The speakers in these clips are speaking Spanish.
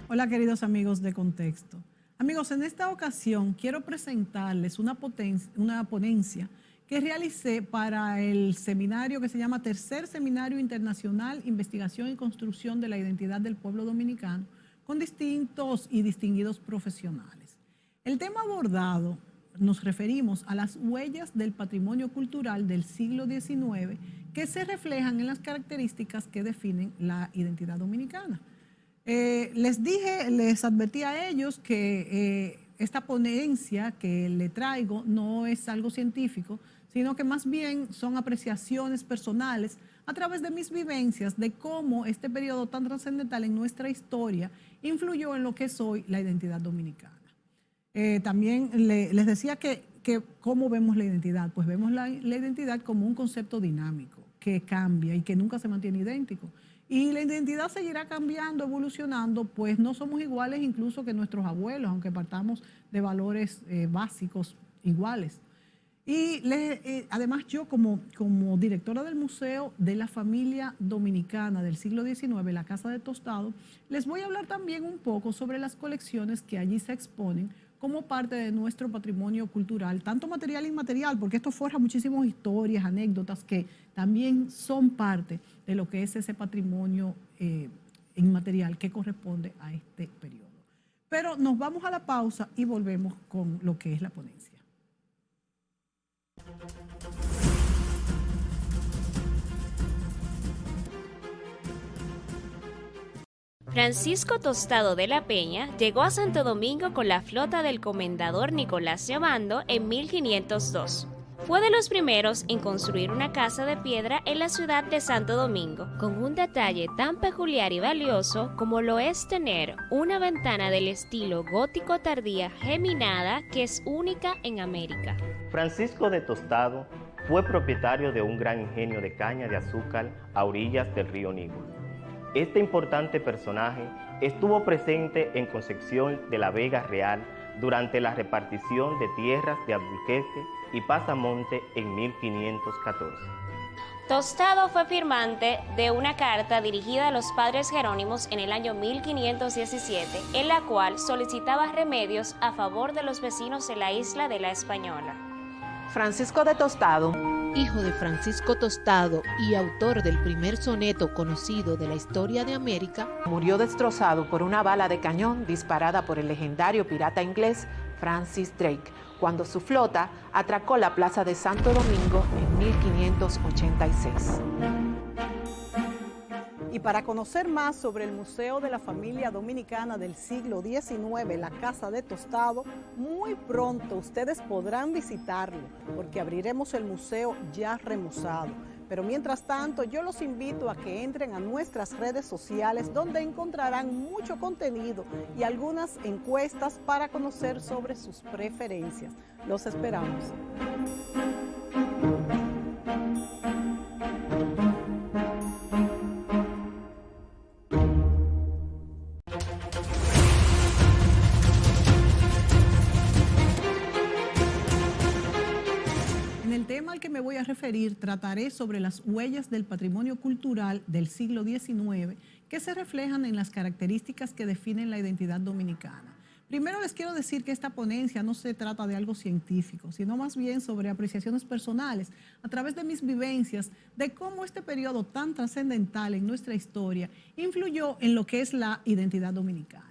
Hola queridos amigos de Contexto. Amigos, en esta ocasión quiero presentarles una ponencia que realicé para el seminario que se llama Tercer Seminario Internacional Investigación y Construcción de la Identidad del Pueblo Dominicano con distintos y distinguidos profesionales. El tema abordado nos referimos a las huellas del patrimonio cultural del siglo XIX que se reflejan en las características que definen la identidad dominicana. Les advertí a ellos que esta ponencia que le traigo no es algo científico, sino que más bien son apreciaciones personales a través de mis vivencias de cómo este periodo tan trascendental en nuestra historia influyó en lo que es hoy la identidad dominicana. También les decía que cómo vemos la identidad. Pues vemos la identidad como un concepto dinámico, que cambia y que nunca se mantiene idéntico. Y la identidad seguirá cambiando, evolucionando, pues no somos iguales incluso que nuestros abuelos, aunque partamos de valores básicos iguales. Y además yo como directora del Museo de la Familia Dominicana del siglo XIX, la Casa de Tostado, les voy a hablar también un poco sobre las colecciones que allí se exponen como parte de nuestro patrimonio cultural, tanto material e inmaterial, porque esto forja muchísimas historias, anécdotas que también son parte de lo que es ese patrimonio inmaterial que corresponde a este periodo. Pero nos vamos a la pausa y volvemos con lo que es la ponencia. Francisco Tostado de la Peña llegó a Santo Domingo con la flota del comendador Nicolás de Obando en 1502. Fue de los primeros en construir una casa de piedra en la ciudad de Santo Domingo, con un detalle tan peculiar y valioso como lo es tener una ventana del estilo gótico tardía geminada que es única en América. Francisco de Tostado fue propietario de un gran ingenio de caña de azúcar a orillas del río Níger. Este importante personaje estuvo presente en Concepción de la Vega Real durante la repartición de tierras de Alburquerque y Pasamonte en 1514. Tostado fue firmante de una carta dirigida a los padres Jerónimos en el año 1517, en la cual solicitaba remedios a favor de los vecinos de la isla de la Española. Francisco de Tostado, hijo de Francisco Tostado y autor del primer soneto conocido de la historia de América, murió destrozado por una bala de cañón disparada por el legendario pirata inglés Francis Drake, cuando su flota atracó la plaza de Santo Domingo en 1586. Y para conocer más sobre el Museo de la Familia Dominicana del siglo XIX, la Casa de Tostado, muy pronto ustedes podrán visitarlo, porque abriremos el museo ya remozado. Pero mientras tanto, yo los invito a que entren a nuestras redes sociales, donde encontrarán mucho contenido y algunas encuestas para conocer sobre sus preferencias. Los esperamos. Al que me voy a referir, trataré sobre las huellas del patrimonio cultural del siglo XIX que se reflejan en las características que definen la identidad dominicana. Primero les quiero decir que esta ponencia no se trata de algo científico, sino más bien sobre apreciaciones personales a través de mis vivencias de cómo este periodo tan trascendental en nuestra historia influyó en lo que es la identidad dominicana.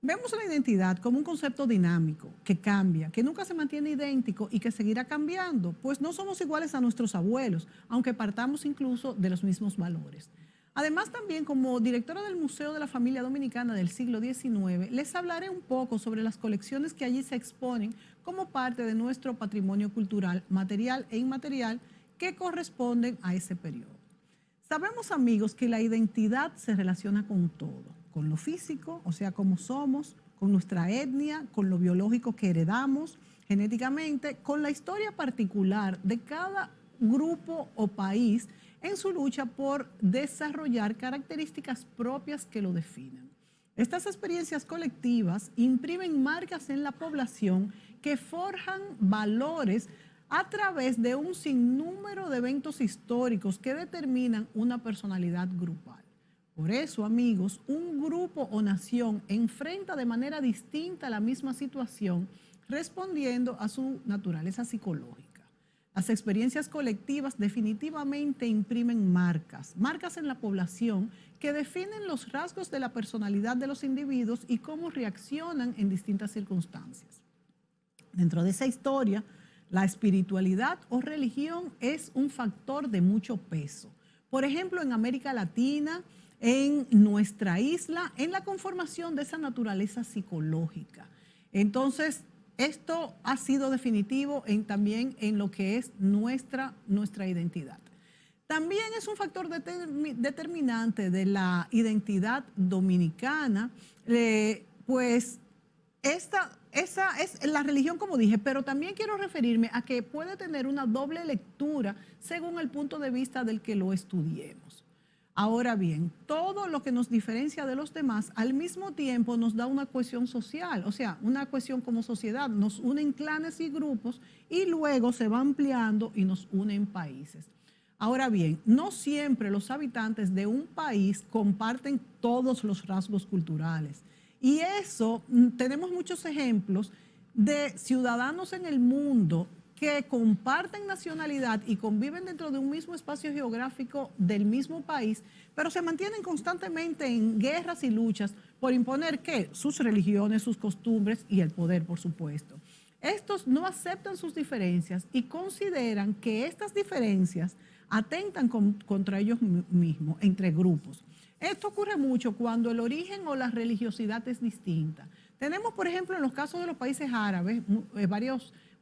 Vemos la identidad como un concepto dinámico, que cambia, que nunca se mantiene idéntico y que seguirá cambiando, pues no somos iguales a nuestros abuelos, aunque partamos incluso de los mismos valores. Además, también como directora del Museo de la Familia Dominicana del siglo XIX, les hablaré un poco sobre las colecciones que allí se exponen como parte de nuestro patrimonio cultural, material e inmaterial, que corresponden a ese periodo. Sabemos, amigos, que la identidad se relaciona con todo. Con lo físico, o sea, cómo somos, con nuestra etnia, con lo biológico que heredamos genéticamente, con la historia particular de cada grupo o país en su lucha por desarrollar características propias que lo definan. Estas experiencias colectivas imprimen marcas en la población que forjan valores a través de un sinnúmero de eventos históricos que determinan una personalidad grupal. Por eso, amigos, un grupo o nación enfrenta de manera distinta la misma situación, respondiendo a su naturaleza psicológica. Las experiencias colectivas definitivamente imprimen marcas en la población que definen los rasgos de la personalidad de los individuos y cómo reaccionan en distintas circunstancias. Dentro de esa historia, la espiritualidad o religión es un factor de mucho peso. Por ejemplo, en América Latina, en nuestra isla, en la conformación de esa naturaleza psicológica. Entonces, esto ha sido definitivo también en lo que es nuestra identidad. También es un factor determinante de la identidad dominicana, pues esa es la religión, como dije, pero también quiero referirme a que puede tener una doble lectura según el punto de vista del que lo estudiemos. Ahora bien, todo lo que nos diferencia de los demás al mismo tiempo nos da una cohesión social, o sea, una cohesión como sociedad, nos unen clanes y grupos y luego se va ampliando y nos unen países. Ahora bien, no siempre los habitantes de un país comparten todos los rasgos culturales. Y eso, tenemos muchos ejemplos de ciudadanos en el mundo que comparten nacionalidad y conviven dentro de un mismo espacio geográfico del mismo país, pero se mantienen constantemente en guerras y luchas por imponer ¿qué? Sus religiones, sus costumbres y el poder, por supuesto. Estos no aceptan sus diferencias y consideran que estas diferencias atentan contra ellos mismos, entre grupos. Esto ocurre mucho cuando el origen o la religiosidad es distinta. Tenemos, por ejemplo, en los casos de los países árabes,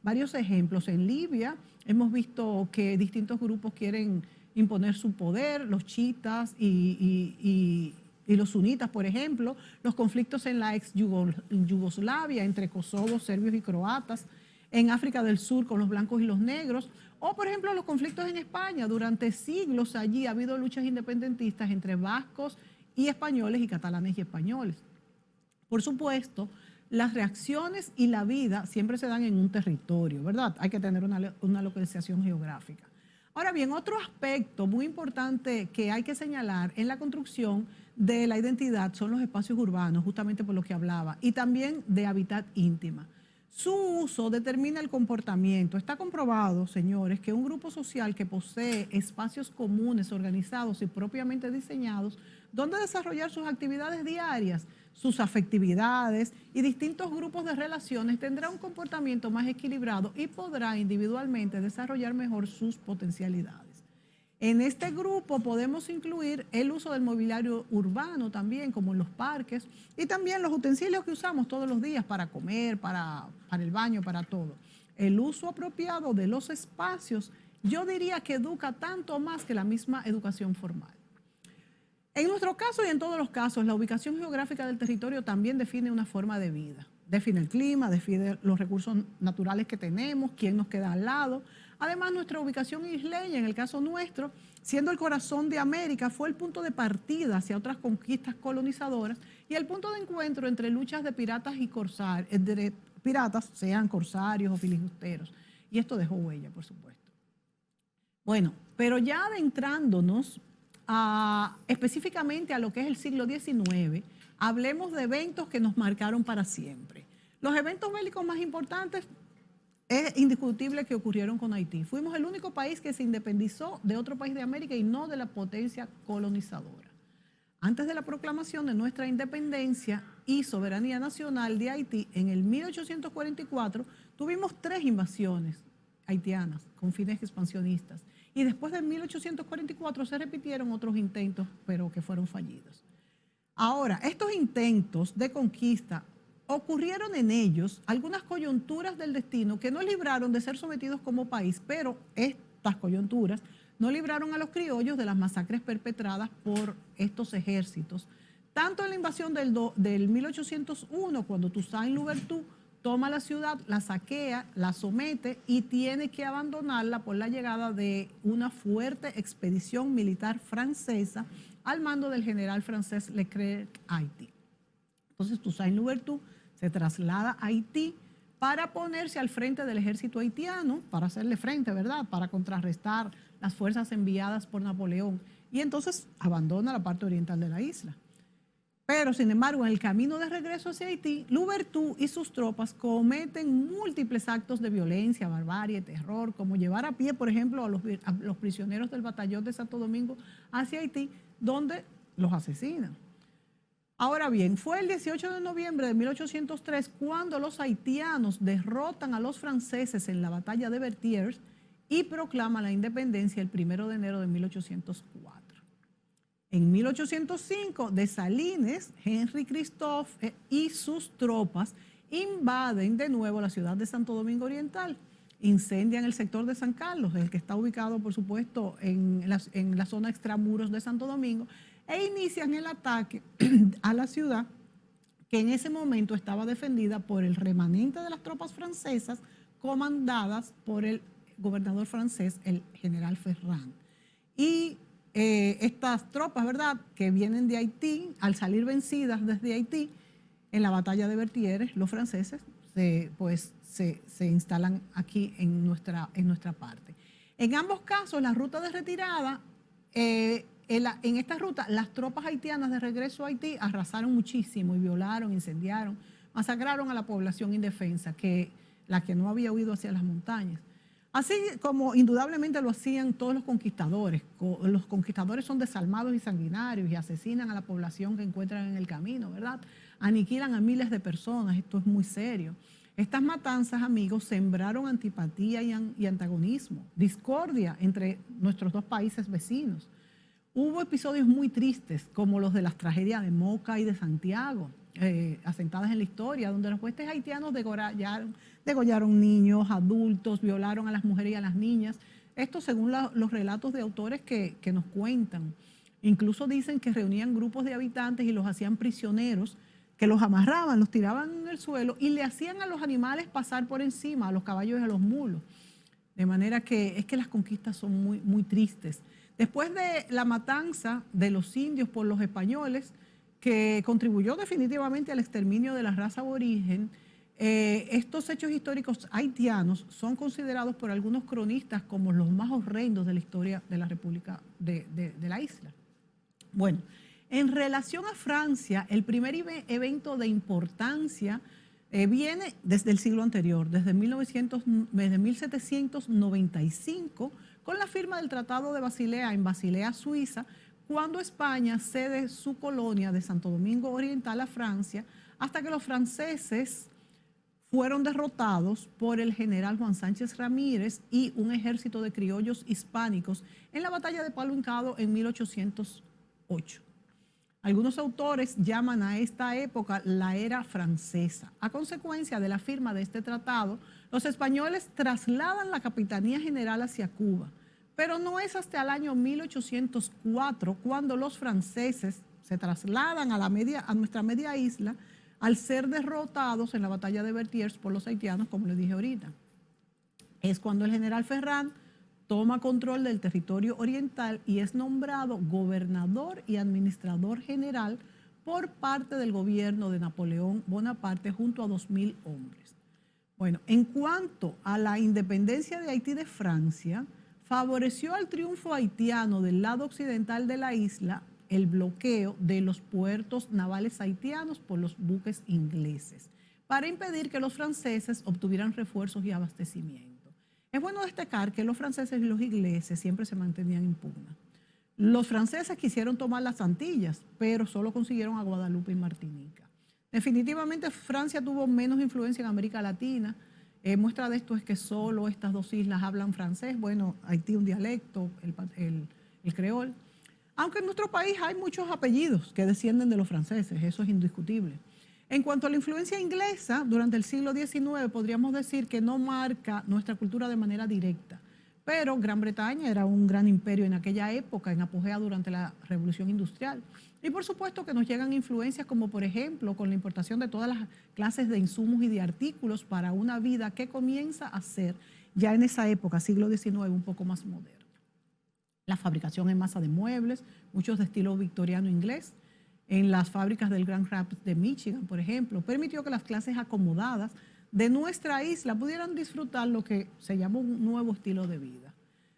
varios ejemplos. En Libia hemos visto que distintos grupos quieren imponer su poder, los chiitas y los sunitas, por ejemplo, los conflictos en la ex Yugoslavia entre kosovos, serbios y croatas, en África del Sur con los blancos y los negros, o por ejemplo los conflictos en España. Durante siglos allí ha habido luchas independentistas entre vascos y españoles y catalanes y españoles. Por supuesto, las reacciones y la vida siempre se dan en un territorio, ¿verdad? Hay que tener una localización geográfica. Ahora bien, otro aspecto muy importante que hay que señalar en la construcción de la identidad son los espacios urbanos, justamente por lo que hablaba, y también de hábitat íntima. Su uso determina el comportamiento. Está comprobado, señores, que un grupo social que posee espacios comunes, organizados y propiamente diseñados, donde desarrollar sus actividades diarias, sus afectividades y distintos grupos de relaciones, tendrá un comportamiento más equilibrado y podrá individualmente desarrollar mejor sus potencialidades. En este grupo podemos incluir el uso del mobiliario urbano también, como en los parques, y también los utensilios que usamos todos los días para comer, para el baño, para todo. El uso apropiado de los espacios, yo diría que educa tanto más que la misma educación formal. En nuestro caso y en todos los casos, la ubicación geográfica del territorio también define una forma de vida. Define el clima, define los recursos naturales que tenemos, quién nos queda al lado. Además, nuestra ubicación isleña, en el caso nuestro, siendo el corazón de América, fue el punto de partida hacia otras conquistas colonizadoras y el punto de encuentro entre luchas de piratas y corsarios, sean corsarios o filibusteros. Y esto dejó huella, por supuesto. Bueno, pero ya adentrándonos específicamente a lo que es el siglo XIX, hablemos de eventos que nos marcaron para siempre. Los eventos bélicos más importantes es indiscutible que ocurrieron con Haití. Fuimos el único país que se independizó de otro país de América y no de la potencia colonizadora. Antes de la proclamación de nuestra independencia y soberanía nacional de Haití, en el 1844, tuvimos 3 invasiones haitianas con fines expansionistas. Y después de 1844 se repitieron otros intentos, pero que fueron fallidos. Ahora, estos intentos de conquista ocurrieron en ellos algunas coyunturas del destino que no libraron de ser sometidos como país, pero estas coyunturas no libraron a los criollos de las masacres perpetradas por estos ejércitos. Tanto en la invasión del 1801, cuando Toussaint Louverture toma la ciudad, la saquea, la somete y tiene que abandonarla por la llegada de una fuerte expedición militar francesa al mando del general francés Leclerc a Haití. Entonces Toussaint Louverture se traslada a Haití para ponerse al frente del ejército haitiano, para hacerle frente, ¿verdad?, para contrarrestar las fuerzas enviadas por Napoleón y entonces abandona la parte oriental de la isla. Pero, sin embargo, en el camino de regreso hacia Haití, Louverture y sus tropas cometen múltiples actos de violencia, barbarie, terror, como llevar a pie, por ejemplo, a los prisioneros del batallón de Santo Domingo hacia Haití, donde los asesinan. Ahora bien, fue el 18 de noviembre de 1803 cuando los haitianos derrotan a los franceses en la batalla de Vertières y proclaman la independencia el 1 de enero de 1804. En 1805, Dessalines, Henry Christophe y sus tropas invaden de nuevo la ciudad de Santo Domingo Oriental, incendian el sector de San Carlos, el que está ubicado, por supuesto, en la zona extramuros de Santo Domingo, e inician el ataque a la ciudad, que en ese momento estaba defendida por el remanente de las tropas francesas, comandadas por el gobernador francés, el general Ferrand. Y estas tropas, ¿verdad?, que vienen de Haití, al salir vencidas desde Haití, en la batalla de Vertières, los franceses se instalan aquí en nuestra parte. En ambos casos, la ruta de retirada, en esta ruta, las tropas haitianas de regreso a Haití arrasaron muchísimo y violaron, incendiaron, masacraron a la población indefensa, la que no había huido hacia las montañas. Así como indudablemente lo hacían todos los conquistadores. Los conquistadores son desalmados y sanguinarios y asesinan a la población que encuentran en el camino, ¿verdad? Aniquilan a miles de personas, esto es muy serio. Estas matanzas, amigos, sembraron antipatía y antagonismo, discordia entre nuestros dos países vecinos. Hubo episodios muy tristes, como los de las tragedias de Moca y de Santiago, asentadas en la historia, donde los huestes haitianos degollaron niños, adultos, violaron a las mujeres y a las niñas. Esto según los relatos de autores que nos cuentan. Incluso dicen que reunían grupos de habitantes y los hacían prisioneros, que los amarraban, los tiraban en el suelo y le hacían a los animales pasar por encima, a los caballos y a los mulos. De manera que es que las conquistas son muy, muy tristes. Después de la matanza de los indios por los españoles, que contribuyó definitivamente al exterminio de la raza aborigen, estos hechos históricos haitianos son considerados por algunos cronistas como los más horrendos de la historia de la República de la isla. Bueno, en relación a Francia, el primer evento de importancia viene desde el siglo anterior, desde 1795, con la firma del Tratado de Basilea en Basilea, Suiza, cuando España cede su colonia de Santo Domingo Oriental a Francia, hasta que los franceses fueron derrotados por el general Juan Sánchez Ramírez y un ejército de criollos hispánicos en la batalla de Palo Hincado en 1808. Algunos autores llaman a esta época la era francesa. A consecuencia de la firma de este tratado, los españoles trasladan la Capitanía General hacia Cuba, pero no es hasta el año 1804 cuando los franceses se trasladan a nuestra media isla al ser derrotados en la batalla de Vertières por los haitianos, como les dije ahorita. Es cuando el general Ferrand toma control del territorio oriental y es nombrado gobernador y administrador general por parte del gobierno de Napoleón Bonaparte junto a 2.000 hombres. Bueno, en cuanto a la independencia de Haití de Francia, favoreció al triunfo haitiano del lado occidental de la isla el bloqueo de los puertos navales haitianos por los buques ingleses, para impedir que los franceses obtuvieran refuerzos y abastecimiento. Es bueno destacar que los franceses y los ingleses siempre se mantenían en pugna. Los franceses quisieron tomar las Antillas, pero solo consiguieron a Guadalupe y Martinica. Definitivamente Francia tuvo menos influencia en América Latina. Muestra de esto es que solo estas dos islas hablan francés. Bueno, Haití un dialecto, el creol. Aunque en nuestro país hay muchos apellidos que descienden de los franceses, eso es indiscutible. En cuanto a la influencia inglesa, durante el siglo XIX podríamos decir que no marca nuestra cultura de manera directa, pero Gran Bretaña era un gran imperio en aquella época, en apogeo durante la Revolución Industrial. Y por supuesto que nos llegan influencias como, por ejemplo, con la importación de todas las clases de insumos y de artículos para una vida que comienza a ser, ya en esa época, siglo XIX, un poco más moderna. La fabricación en masa de muebles, muchos de estilo victoriano inglés, en las fábricas del Grand Rapids de Michigan, por ejemplo, permitió que las clases acomodadas de nuestra isla pudieran disfrutar lo que se llama un nuevo estilo de vida.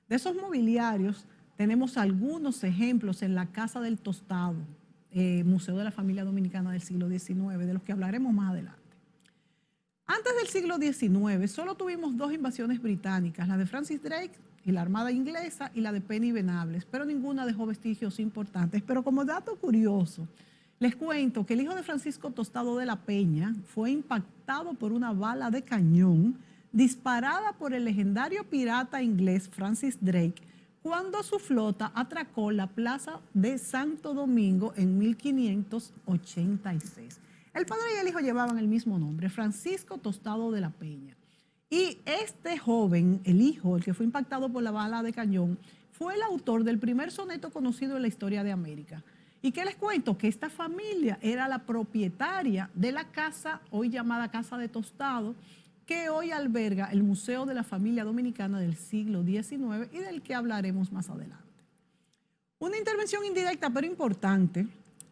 De esos mobiliarios Tenemos algunos ejemplos en la Casa del Tostado, Museo de la Familia Dominicana del siglo XIX, de los que hablaremos más adelante. Antes del siglo XIX, solo tuvimos 2 invasiones británicas, la de Francis Drake y la Armada Inglesa y la de Penny Venables, pero ninguna dejó vestigios importantes. Pero como dato curioso, les cuento que el hijo de Francisco Tostado de la Peña fue impactado por una bala de cañón disparada por el legendario pirata inglés Francis Drake cuando su flota atracó la plaza de Santo Domingo en 1586. El padre y el hijo llevaban el mismo nombre, Francisco Tostado de la Peña. Y este joven, el hijo, el que fue impactado por la bala de cañón, fue el autor del primer soneto conocido en la historia de América. ¿Y qué les cuento? Que esta familia era la propietaria de la casa, hoy llamada Casa de Tostado, que hoy alberga el Museo de la Familia Dominicana del siglo XIX y del que hablaremos más adelante. Una intervención indirecta pero importante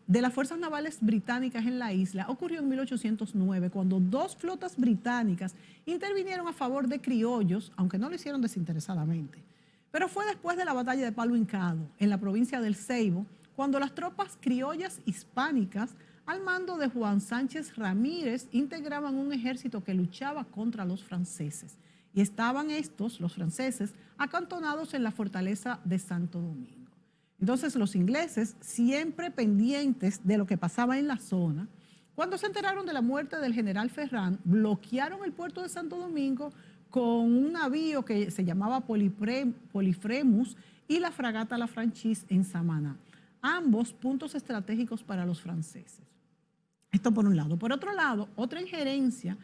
de las fuerzas navales británicas en la isla ocurrió en 1809, cuando 2 flotas británicas intervinieron a favor de criollos, aunque no lo hicieron desinteresadamente. Pero fue después de la batalla de Palo Hincado, en la provincia del Ceibo, cuando las tropas criollas hispánicas, al mando de Juan Sánchez Ramírez, integraban un ejército que luchaba contra los franceses. Y estaban estos, los franceses, acantonados en la fortaleza de Santo Domingo. Entonces los ingleses, siempre pendientes de lo que pasaba en la zona, cuando se enteraron de la muerte del general Ferrán, bloquearon el puerto de Santo Domingo con un navío que se llamaba Polifremus y la fragata La Franchise en Samaná. Ambos puntos estratégicos para los franceses. Esto por un lado. Por otro lado, otra injerencia,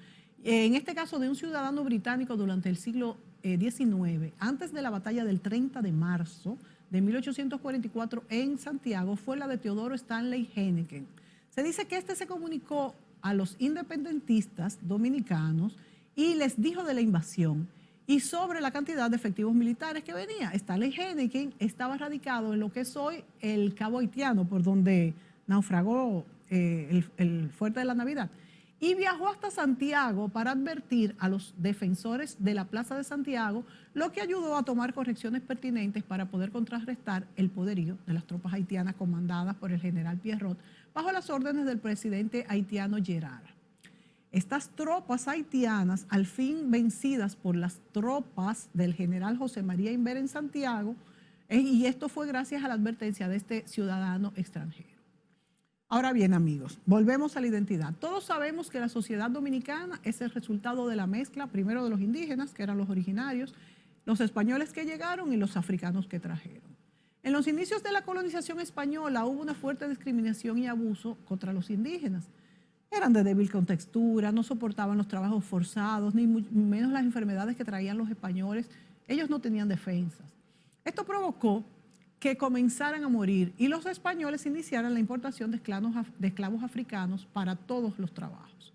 en este caso de un ciudadano británico durante el siglo XIX, antes de la batalla del 30 de marzo de 1844 en Santiago, fue la de Teodoro Stanley Heineken. Se dice que este se comunicó a los independentistas dominicanos y les dijo de la invasión y sobre la cantidad de efectivos militares que venía. Stanley Heineken estaba radicado en lo que es hoy el Cabo Haitiano, por donde naufragó el Fuerte de la Navidad, y viajó hasta Santiago para advertir a los defensores de la Plaza de Santiago, lo que ayudó a tomar correcciones pertinentes para poder contrarrestar el poderío de las tropas haitianas comandadas por el general Pierrot bajo las órdenes del presidente haitiano Gerard. Estas tropas haitianas, al fin vencidas por las tropas del general José María Imbert en Santiago, y esto fue gracias a la advertencia de este ciudadano extranjero. Ahora bien, amigos, volvemos a la identidad. Todos sabemos que la sociedad dominicana es el resultado de la mezcla, primero de los indígenas, que eran los originarios, los españoles que llegaron y los africanos que trajeron. En los inicios de la colonización española hubo una fuerte discriminación y abuso contra los indígenas. Eran de débil contextura, no soportaban los trabajos forzados, ni menos las enfermedades que traían los españoles. Ellos no tenían defensas. Esto provocó que comenzaran a morir y los españoles iniciaran la importación de esclavos africanos para todos los trabajos.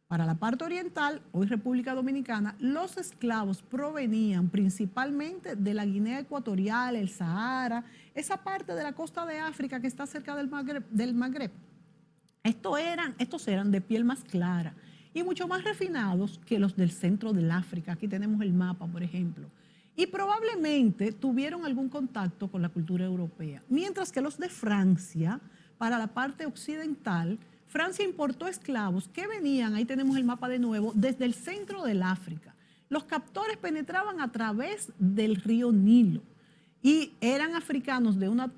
Para la parte oriental, hoy República Dominicana, los esclavos provenían principalmente de la Guinea Ecuatorial, el Sahara, esa parte de la costa de África que está cerca del Magreb. Estos eran de piel más clara y mucho más refinados que los del centro del África. Aquí tenemos el mapa, por ejemplo. Y probablemente tuvieron algún contacto con la cultura europea. Mientras que los de Francia, para la parte occidental, Francia importó esclavos que venían, ahí tenemos el mapa de nuevo, desde el centro del África. Los captores penetraban a través del río Nilo y eran africanos de una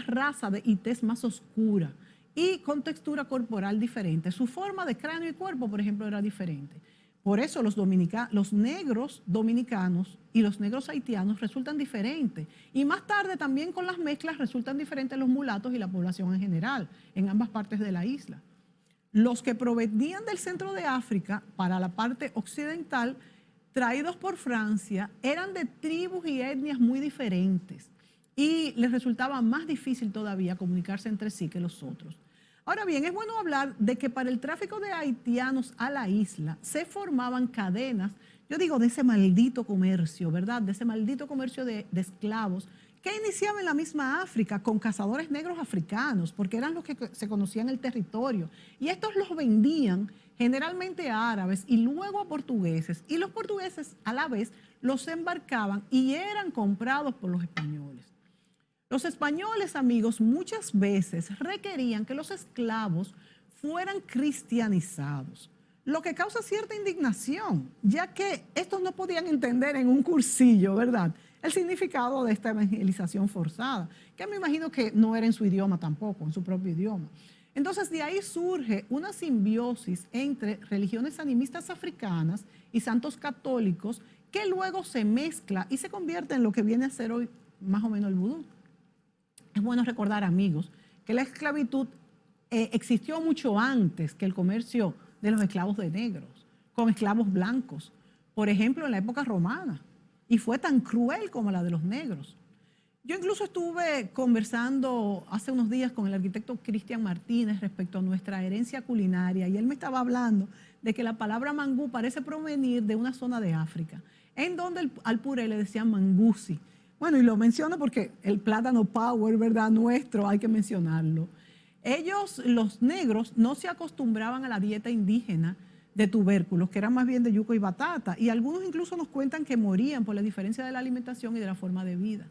raza y tez más oscura y con textura corporal diferente. Su forma de cráneo y cuerpo, por ejemplo, era diferente. Por eso los negros dominicanos y los negros haitianos resultan diferentes. Y más tarde también con las mezclas resultan diferentes los mulatos y la población en general, en ambas partes de la isla. Los que provenían del centro de África para la parte occidental, traídos por Francia, eran de tribus y etnias muy diferentes. Y les resultaba más difícil todavía comunicarse entre sí que los otros. Ahora bien, es bueno hablar de que para el tráfico de haitianos a la isla se formaban cadenas, yo digo, de ese maldito comercio, ¿verdad? De ese maldito comercio de esclavos que iniciaba en la misma África con cazadores negros africanos, porque eran los que se conocían el territorio. Y estos los vendían generalmente a árabes y luego a portugueses. Y los portugueses a la vez los embarcaban y eran comprados por los españoles. Los españoles, amigos, muchas veces requerían que los esclavos fueran cristianizados, lo que causa cierta indignación, ya que estos no podían entender en un cursillo, ¿verdad?, el significado de esta evangelización forzada, que me imagino que no era en su idioma tampoco, en su propio idioma. Entonces, de ahí surge una simbiosis entre religiones animistas africanas y santos católicos que luego se mezcla y se convierte en lo que viene a ser hoy más o menos el vudú. Es bueno recordar, amigos, que la esclavitud existió mucho antes que el comercio de los esclavos de negros, con esclavos blancos, por ejemplo, en la época romana, y fue tan cruel como la de los negros. Yo incluso estuve conversando hace unos días con el arquitecto Cristian Martínez respecto a nuestra herencia culinaria, y él me estaba hablando de que la palabra mangú parece provenir de una zona de África, en donde al puré le decían mangusi. Bueno, y lo menciono porque el plátano power, ¿verdad?, nuestro, hay que mencionarlo. Ellos, los negros, no se acostumbraban a la dieta indígena de tubérculos, que eran más bien de yuco y batata, y algunos incluso nos cuentan que morían por la diferencia de la alimentación y de la forma de vida.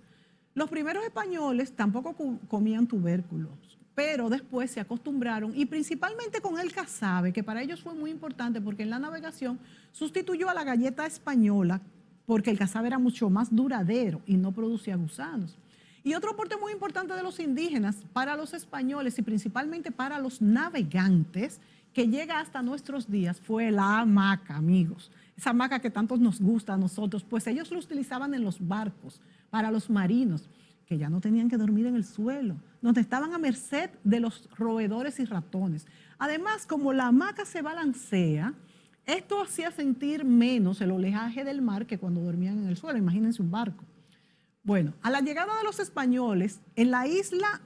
Los primeros españoles tampoco comían tubérculos, pero después se acostumbraron, y principalmente con el casabe, que para ellos fue muy importante porque en la navegación sustituyó a la galleta española, porque el casabe era mucho más duradero y no producía gusanos. Y otro aporte muy importante de los indígenas para los españoles y principalmente para los navegantes, que llega hasta nuestros días, fue la hamaca, amigos. Esa hamaca que tanto nos gusta a nosotros, pues ellos lo utilizaban en los barcos para los marinos, que ya no tenían que dormir en el suelo, donde estaban a merced de los roedores y ratones. Además, como la hamaca se balancea, esto hacía sentir menos el oleaje del mar que cuando dormían en el suelo. Imagínense un barco. Bueno, a la llegada de los españoles, en la isla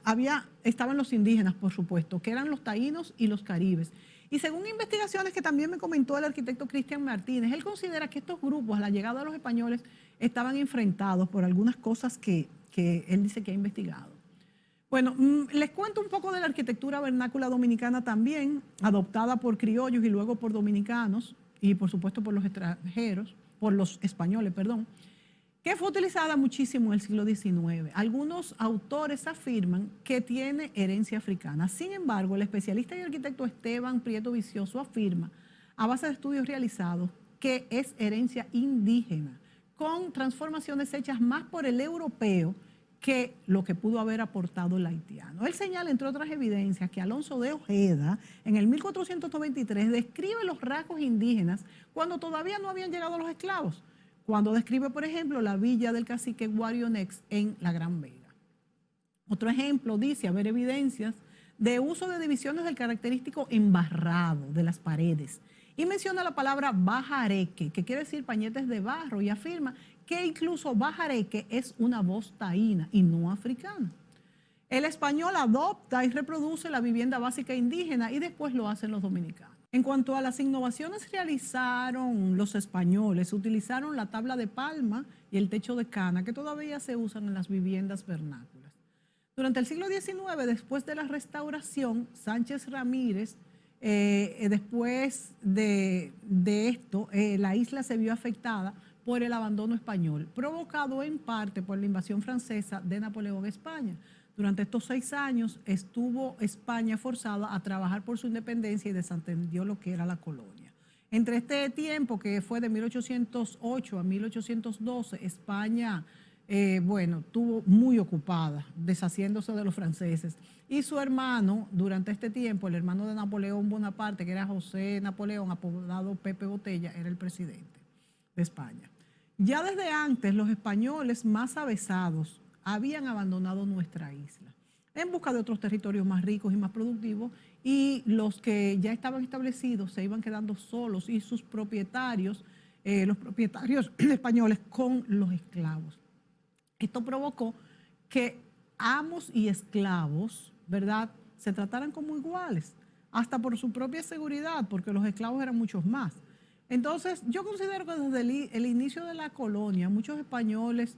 estaban los indígenas, por supuesto, que eran los taínos y los caribes. Y según investigaciones que también me comentó el arquitecto Cristian Martínez, él considera que estos grupos, a la llegada de los españoles, estaban enfrentados por algunas cosas que él dice que ha investigado. Bueno, les cuento un poco de la arquitectura vernácula dominicana también, adoptada por criollos y luego por dominicanos, y por supuesto por los extranjeros, por los españoles, perdón, que fue utilizada muchísimo en el siglo XIX. Algunos autores afirman que tiene herencia africana. Sin embargo, el especialista y arquitecto Esteban Prieto Vicioso afirma, a base de estudios realizados, que es herencia indígena, con transformaciones hechas más por el europeo que lo que pudo haber aportado el haitiano. Él señala, entre otras evidencias, que Alonso de Ojeda, en el 1493, describe los rasgos indígenas cuando todavía no habían llegado los esclavos, cuando describe, por ejemplo, la villa del cacique Guarionex en la Gran Vega. Otro ejemplo dice haber evidencias de uso de divisiones del característico embarrado de las paredes, y menciona la palabra bajareque, que quiere decir pañetes de barro, y afirma que incluso bajareque es una voz taína y no africana. El español adopta y reproduce la vivienda básica indígena y después lo hacen los dominicanos. En cuanto a las innovaciones que realizaron los españoles, utilizaron la tabla de palma y el techo de cana, que todavía se usan en las viviendas vernáculas. Durante el siglo XIX, después de la restauración, Sánchez Ramírez, después de esto, la isla se vio afectada por el abandono español, provocado en parte por la invasión francesa de Napoleón a España. Durante estos 6 años estuvo España forzada a trabajar por su independencia y desentendió lo que era la colonia. Entre este tiempo, que fue de 1808 a 1812, España, estuvo muy ocupada, deshaciéndose de los franceses. Y su hermano, durante este tiempo, el hermano de Napoleón Bonaparte, que era José Napoleón, apodado Pepe Botella, era el presidente de España. Ya desde antes, los españoles más avesados habían abandonado nuestra isla en busca de otros territorios más ricos y más productivos, y los que ya estaban establecidos se iban quedando solos, y sus propietarios, los propietarios españoles, con los esclavos. Esto provocó que amos y esclavos, ¿verdad?, se trataran como iguales, hasta por su propia seguridad, porque los esclavos eran muchos más. Entonces, yo considero que desde el inicio de la colonia, muchos españoles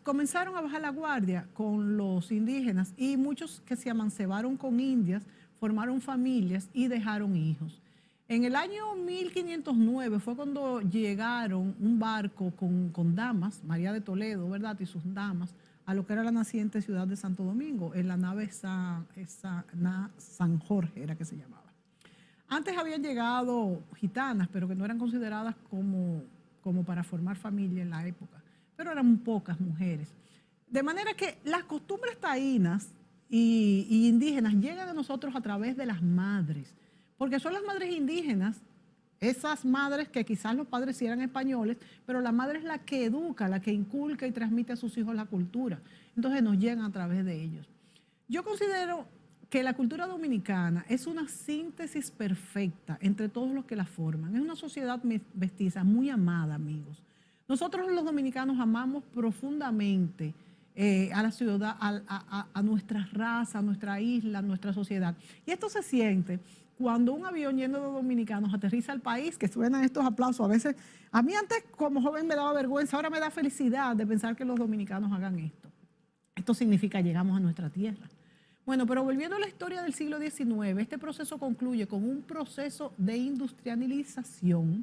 comenzaron a bajar la guardia con los indígenas, y muchos que se amancebaron con indias formaron familias y dejaron hijos. En el año 1509 fue cuando llegaron un barco con damas, María de Toledo, ¿verdad?, y sus damas, a lo que era la naciente ciudad de Santo Domingo, en la nave San Jorge era que se llamaba. Antes habían llegado gitanas, pero que no eran consideradas como para formar familia en la época, pero eran pocas mujeres. De manera que las costumbres taínas y indígenas llegan a nosotros a través de las madres, porque son las madres indígenas, esas madres que quizás los padres sí eran españoles, pero la madre es la que educa, la que inculca y transmite a sus hijos la cultura. Entonces nos llegan a través de ellos. Yo considero que la cultura dominicana es una síntesis perfecta entre todos los que la forman. Es una sociedad mestiza muy amada, amigos. Nosotros los dominicanos amamos profundamente a la ciudad, a nuestra raza, a nuestra isla, a nuestra sociedad. Y esto se siente cuando un avión lleno de dominicanos aterriza al país, que suenan estos aplausos. A veces, a mí antes como joven me daba vergüenza, ahora me da felicidad de pensar que los dominicanos hagan esto. Esto significa llegamos a nuestra tierra. Bueno, pero volviendo a la historia del siglo XIX, este proceso concluye con un proceso de industrialización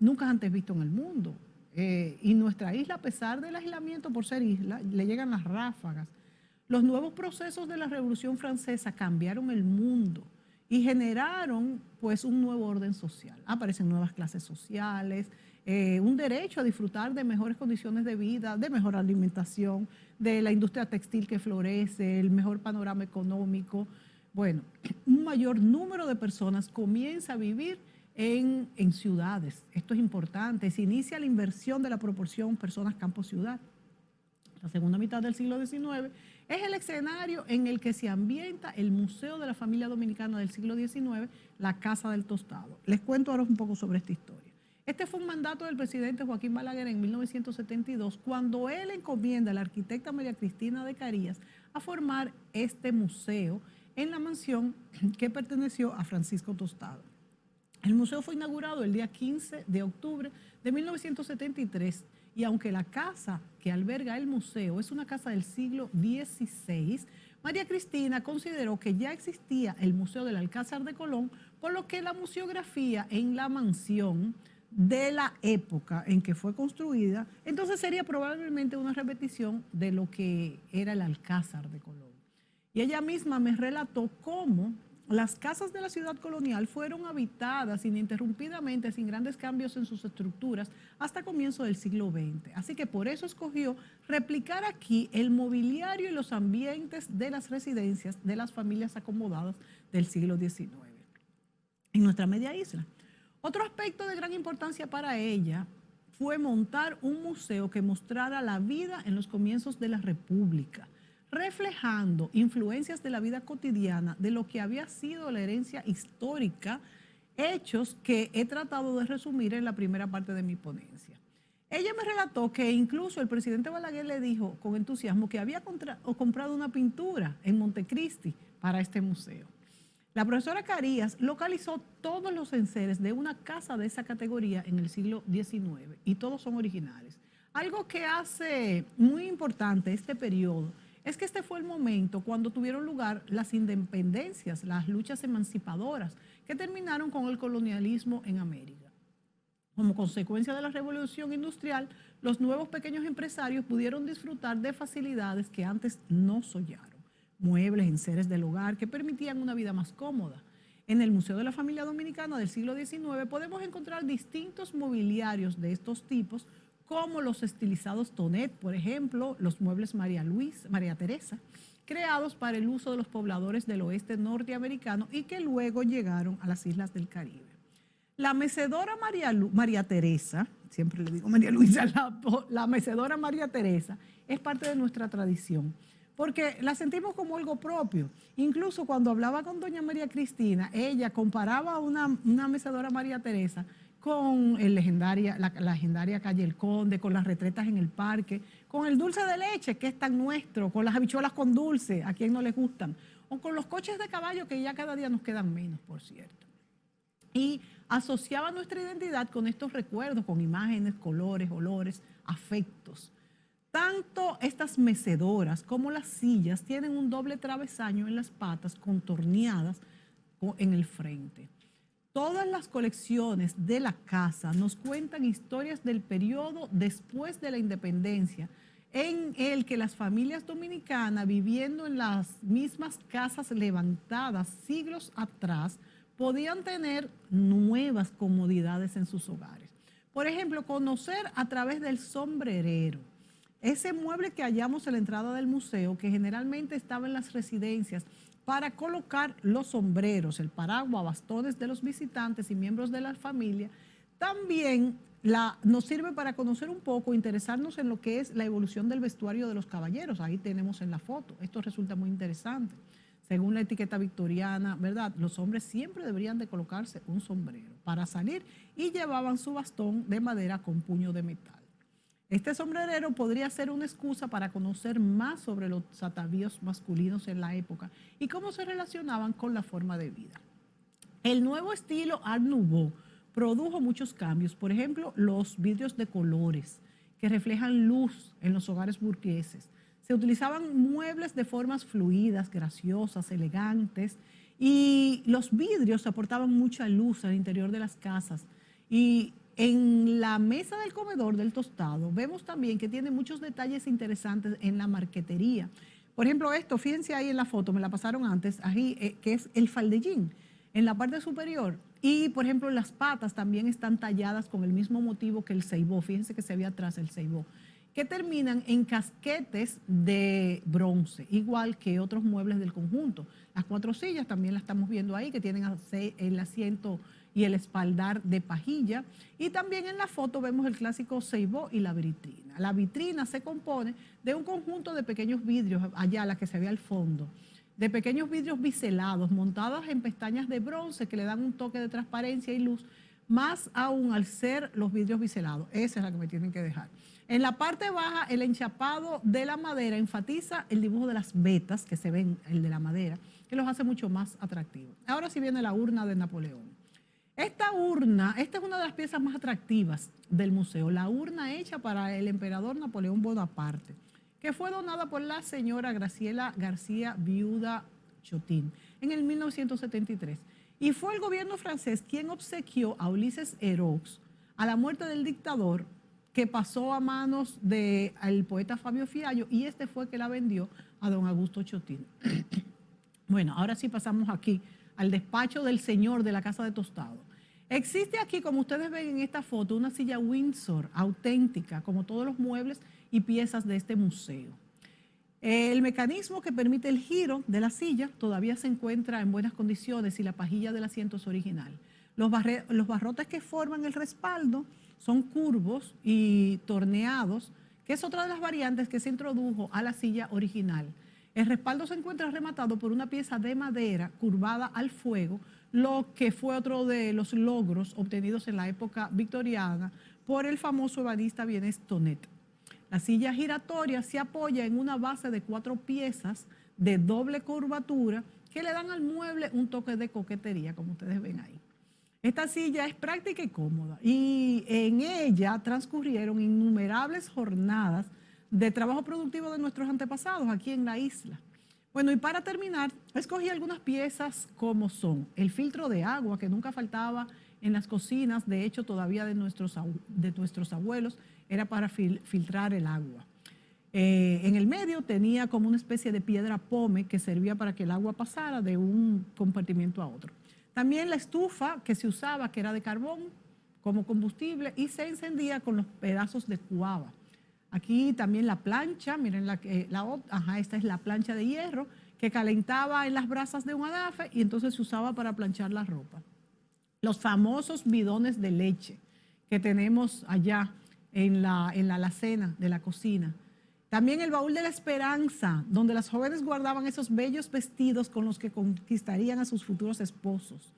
nunca antes visto en el mundo. Y nuestra isla, a pesar del aislamiento por ser isla, le llegan las ráfagas. Los nuevos procesos de la Revolución Francesa cambiaron el mundo y generaron pues un nuevo orden social. Aparecen nuevas clases sociales, un derecho a disfrutar de mejores condiciones de vida, de mejor alimentación, de la industria textil que florece, el mejor panorama económico. Bueno, un mayor número de personas comienza a vivir en ciudades. Esto es importante. Se inicia la inversión de la proporción personas-campo-ciudad. La segunda mitad del siglo XIX es el escenario en el que se ambienta el Museo de la Familia Dominicana del siglo XIX, la Casa del Tostado. Les cuento ahora un poco sobre esta historia. Este fue un mandato del presidente Joaquín Balaguer en 1972, cuando él encomienda a la arquitecta María Cristina de Carías a formar este museo en la mansión que perteneció a Francisco Tostado. El museo fue inaugurado el día 15 de octubre de 1973 y aunque la casa que alberga el museo es una casa del siglo XVI, María Cristina consideró que ya existía el Museo del Alcázar de Colón, por lo que la museografía en la mansión de la época en que fue construida, entonces sería probablemente una repetición de lo que era el Alcázar de Colón. Y ella misma me relató cómo las casas de la ciudad colonial fueron habitadas ininterrumpidamente, sin grandes cambios en sus estructuras, hasta comienzo del siglo XX. Así que por eso escogió replicar aquí el mobiliario y los ambientes de las residencias de las familias acomodadas del siglo XIX en nuestra media isla. Otro aspecto de gran importancia para ella fue montar un museo que mostrara la vida en los comienzos de la República, reflejando influencias de la vida cotidiana de lo que había sido la herencia histórica, hechos que he tratado de resumir en la primera parte de mi ponencia. Ella me relató que incluso el presidente Balaguer le dijo con entusiasmo que había comprado una pintura en Montecristi para este museo. La profesora Carías localizó todos los enseres de una casa de esa categoría en el siglo XIX y todos son originales. Algo que hace muy importante este periodo es que este fue el momento cuando tuvieron lugar las independencias, las luchas emancipadoras que terminaron con el colonialismo en América. Como consecuencia de la revolución industrial, los nuevos pequeños empresarios pudieron disfrutar de facilidades que antes no soñaron. Muebles, enseres del hogar que permitían una vida más cómoda. En el Museo de la Familia Dominicana del siglo XIX podemos encontrar distintos mobiliarios de estos tipos, como los estilizados Tonet, por ejemplo, los muebles María Teresa, creados para el uso de los pobladores del oeste norteamericano y que luego llegaron a las islas del Caribe. La mecedora María Teresa, siempre le digo María Luisa, la mecedora María Teresa es parte de nuestra tradición, porque la sentimos como algo propio. Incluso cuando hablaba con doña María Cristina, ella comparaba una mecedora María Teresa con la legendaria calle El Conde, con las retretas en el parque, con el dulce de leche, que es tan nuestro, con las habichuelas con dulce, a quien no les gustan, o con los coches de caballo, que ya cada día nos quedan menos, por cierto. Y asociaba nuestra identidad con estos recuerdos, con imágenes, colores, olores, afectos. Tanto estas mecedoras como las sillas tienen un doble travesaño en las patas, contorneadas en el frente. Todas las colecciones de la casa nos cuentan historias del periodo después de la independencia, en el que las familias dominicanas, viviendo en las mismas casas levantadas siglos atrás, podían tener nuevas comodidades en sus hogares. Por ejemplo, conocer a través del sombrerero. Ese mueble que hallamos en la entrada del museo, que generalmente estaba en las residencias para colocar los sombreros, el paraguas, bastones de los visitantes y miembros de la familia, también nos sirve para conocer un poco, interesarnos en lo que es la evolución del vestuario de los caballeros. Ahí tenemos en la foto. Esto resulta muy interesante. Según la etiqueta victoriana, ¿verdad? Los hombres siempre deberían de colocarse un sombrero para salir y llevaban su bastón de madera con puño de metal. Este sombrerero podría ser una excusa para conocer más sobre los atavíos masculinos en la época y cómo se relacionaban con la forma de vida. El nuevo estilo Art Nouveau produjo muchos cambios. Por ejemplo, los vidrios de colores que reflejan luz en los hogares burgueses. Se utilizaban muebles de formas fluidas, graciosas, elegantes, y los vidrios aportaban mucha luz al interior de las casas. Y en la mesa del comedor del tostado vemos también que tiene muchos detalles interesantes en la marquetería. Por ejemplo, esto, fíjense ahí en la foto, me la pasaron antes, ahí, que es el faldellín en la parte superior. Y, por ejemplo, las patas también están talladas con el mismo motivo que el ceibó. Fíjense que se ve atrás el ceibó, que terminan en casquetes de bronce, igual que otros muebles del conjunto. Las 4 sillas también las estamos viendo ahí, que tienen el asiento y el espaldar de pajilla. Y también en la foto vemos el clásico ceibó y la vitrina. La vitrina se compone de un conjunto de pequeños vidrios, allá la que se ve al fondo, de pequeños vidrios biselados montados en pestañas de bronce que le dan un toque de transparencia y luz, más aún al ser los vidrios biselados. Esa es la que me tienen que dejar. En la parte baja, el enchapado de la madera enfatiza el dibujo de las vetas que se ven, el de la madera, que los hace mucho más atractivos. Ahora sí viene la urna de Napoleón. Esta urna, esta es una de las piezas más atractivas del museo, la urna hecha para el emperador Napoleón Bonaparte, que fue donada por la señora Graciela García Viuda Chotin en el 1973. Y fue el gobierno francés quien obsequió a Ulises Héroux a la muerte del dictador, que pasó a manos del poeta Fabio Fiallo, y este fue que la vendió a don Augusto Chotin. Bueno, ahora sí pasamos aquí al despacho del señor de la Casa de Tostado. Existe aquí, como ustedes ven en esta foto, una silla Windsor auténtica, como todos los muebles y piezas de este museo. El mecanismo que permite el giro de la silla todavía se encuentra en buenas condiciones y la pajilla del asiento es original. Los barrotes que forman el respaldo son curvos y torneados, que es otra de las variantes que se introdujo a la silla original. El respaldo se encuentra rematado por una pieza de madera curvada al fuego, lo que fue otro de los logros obtenidos en la época victoriana por el famoso ebanista vienés Tonet. La silla giratoria se apoya en una base de 4 piezas de doble curvatura que le dan al mueble un toque de coquetería, como ustedes ven ahí. Esta silla es práctica y cómoda, y en ella transcurrieron innumerables jornadas de trabajo productivo de nuestros antepasados aquí en la isla. Bueno, y para terminar, escogí algunas piezas como son el filtro de agua, que nunca faltaba en las cocinas, de hecho todavía de nuestros abuelos, era para filtrar el agua. En el medio tenía como una especie de piedra pome que servía para que el agua pasara de un compartimiento a otro. También la estufa que se usaba, que era de carbón como combustible, y se encendía con los pedazos de cuava. Aquí también la plancha, miren, esta es la plancha de hierro que calentaba en las brasas de un anafe y entonces se usaba para planchar la ropa. Los famosos bidones de leche que tenemos allá en la alacena de la cocina. También el baúl de la esperanza, donde las jóvenes guardaban esos bellos vestidos con los que conquistarían a sus futuros esposos.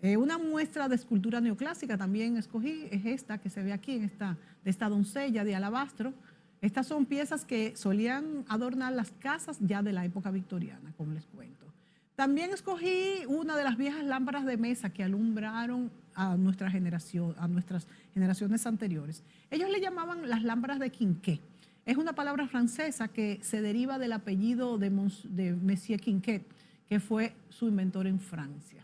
Una muestra de escultura neoclásica también escogí, es esta que se ve aquí, de esta doncella de alabastro. Estas son piezas que solían adornar las casas ya de la época victoriana, como les cuento. También escogí una de las viejas lámparas de mesa que alumbraron a nuestra generación, a nuestras generaciones anteriores. Ellos le llamaban las lámparas de Quinquet. Es una palabra francesa que se deriva del apellido de Monsieur Quinquet, que fue su inventor en Francia.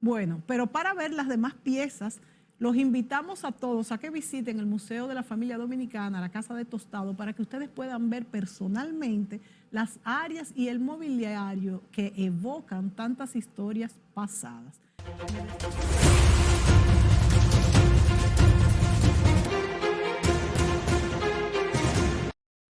Bueno, pero para ver las demás piezas, Los invitamos a todos a que visiten el Museo de la Familia Dominicana, la Casa de Tostado, para que ustedes puedan ver personalmente las áreas y el mobiliario que evocan tantas historias pasadas.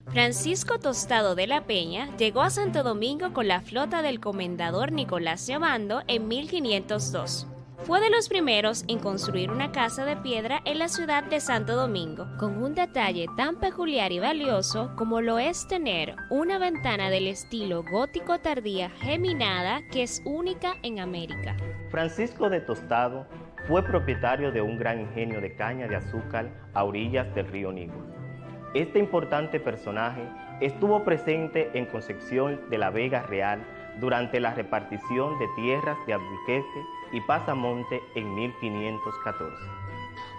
Francisco Tostado de la Peña llegó a Santo Domingo con la flota del comendador Nicolás de Obando en 1502. Fue de los primeros en construir una casa de piedra en la ciudad de Santo Domingo, con un detalle tan peculiar y valioso como lo es tener una ventana del estilo gótico tardía geminada que es única en América. Francisco de Tostado fue propietario de un gran ingenio de caña de azúcar a orillas del río Nígula. Este importante personaje estuvo presente en Concepción de la Vega Real durante la repartición de tierras de Alburquerque y Pasamonte en 1514.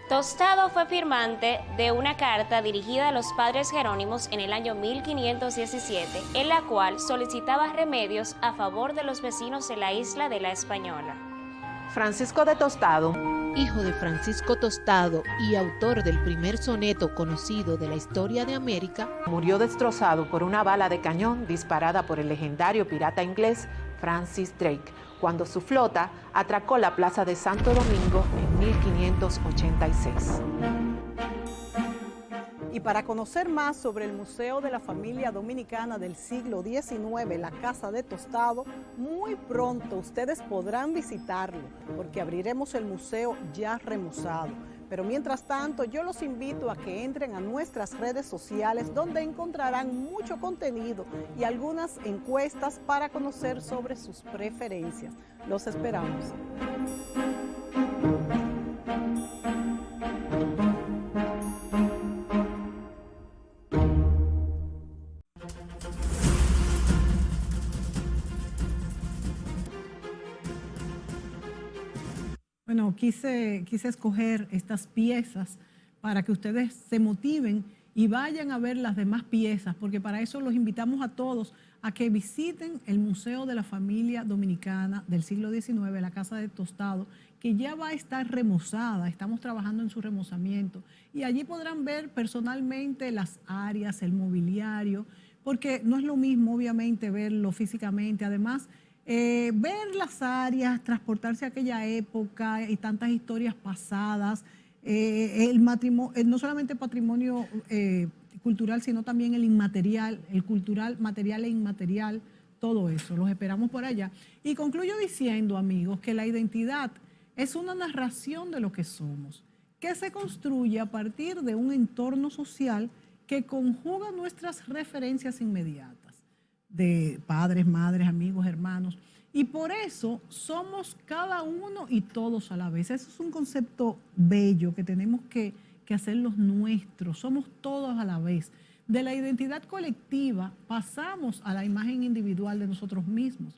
Tostado fue firmante de una carta dirigida a los padres jerónimos en el año 1517, en la cual solicitaba remedios a favor de los vecinos de la isla de la Española. Francisco de Tostado, hijo de Francisco Tostado y autor del primer soneto conocido de la historia de América, murió destrozado por una bala de cañón disparada por el legendario pirata inglés Francis Drake, cuando su flota atracó la plaza de Santo Domingo en 1586. Y para conocer más sobre el Museo de la Familia Dominicana del siglo XIX, la Casa de Tostado, muy pronto ustedes podrán visitarlo, porque abriremos el museo ya remozado. Pero mientras tanto, yo los invito a que entren a nuestras redes sociales, donde encontrarán mucho contenido y algunas encuestas para conocer sobre sus preferencias. Los esperamos. Bueno, quise escoger estas piezas para que ustedes se motiven y vayan a ver las demás piezas, porque para eso los invitamos a todos a que visiten el Museo de la Familia Dominicana del siglo XIX, la Casa de Tostado, que ya va a estar remozada, estamos trabajando en su remozamiento, y allí podrán ver personalmente las áreas, el mobiliario, porque no es lo mismo obviamente verlo físicamente, además ver las áreas, transportarse a aquella época y tantas historias pasadas, el matrimonio, no solamente patrimonio cultural, sino también el inmaterial, el cultural, material e inmaterial, todo eso. Los esperamos por allá. Y concluyo diciendo, amigos, que la identidad es una narración de lo que somos, que se construye a partir de un entorno social que conjuga nuestras referencias inmediatas, de padres, madres, amigos, hermanos. Y por eso somos cada uno y todos a la vez. Eso es un concepto bello que tenemos que hacerlos nuestros. Somos todos a la vez. De la identidad colectiva pasamos a la imagen individual de nosotros mismos.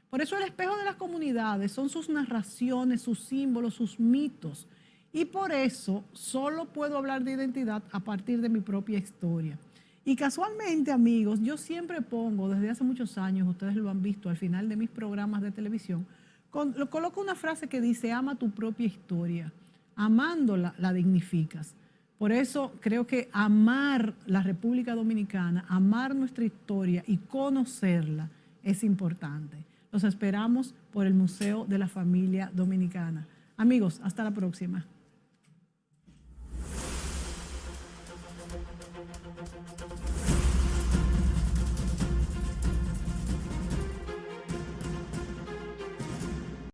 Por eso el espejo de las comunidades son sus narraciones, sus símbolos, sus mitos. Y por eso solo puedo hablar de identidad a partir de mi propia historia. Y casualmente, amigos, yo siempre pongo, desde hace muchos años, ustedes lo han visto al final de mis programas de televisión, coloco una frase que dice: ama tu propia historia. Amándola, la dignificas. Por eso creo que amar la República Dominicana, amar nuestra historia y conocerla es importante. Los esperamos por el Museo de la Familia Dominicana. Amigos, hasta la próxima.